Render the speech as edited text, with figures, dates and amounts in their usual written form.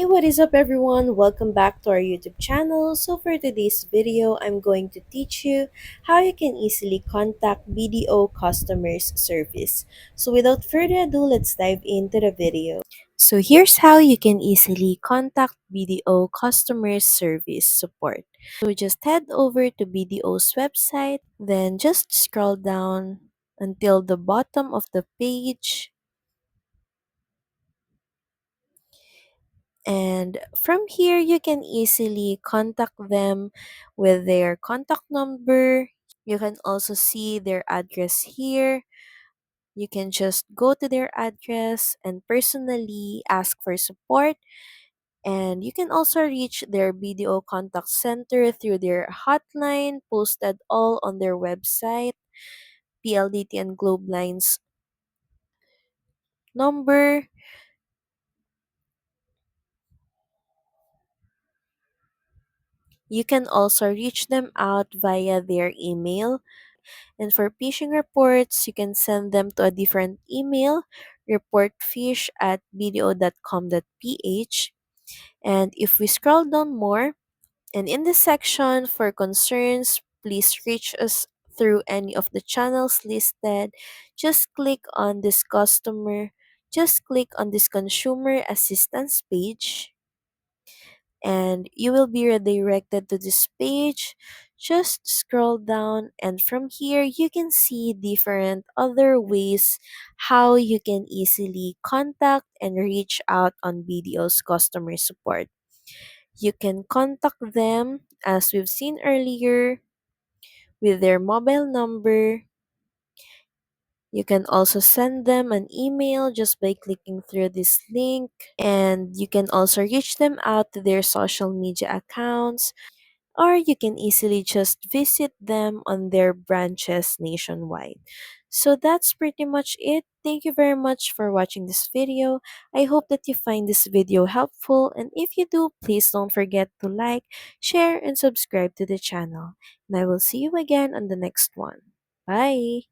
Hey, what is up everyone? Welcome back to our YouTube channel. So for today's video, I'm going to teach you how you can easily contact BDO Customer Service. So without further ado, let's dive into the video. So here's how you can easily contact BDO Customer Service support. So just head over to BDO's website, then just scroll down until the bottom of the page. And from here, you can easily contact them with their contact number. You can also see their address here. You can just go to their address and personally ask for support. And you can also reach their BDO contact center through their hotline posted all on their website, PLDT and Globe Lines number. You can also reach them out via their email. And for phishing reports, you can send them to a different email, reportfish at bdo.com.ph. And if we scroll down more, and in this section for concerns, please reach us through any of the channels listed. Just click on this consumer assistance page, and you will be redirected to this page. Just scroll down, and from here you can see different other ways how you can easily contact and reach out on BDO's customer support. You can contact them as we've seen earlier with their mobile number. You can also send them an email just by clicking through this link, and you can also reach them out to their social media accounts, or you can easily just visit them on their branches nationwide. So that's pretty much it. Thank you very much for watching this video. I hope that you find this video helpful, and if you do, please don't forget to like, share, and subscribe to the channel. And I will see you again on the next one. Bye!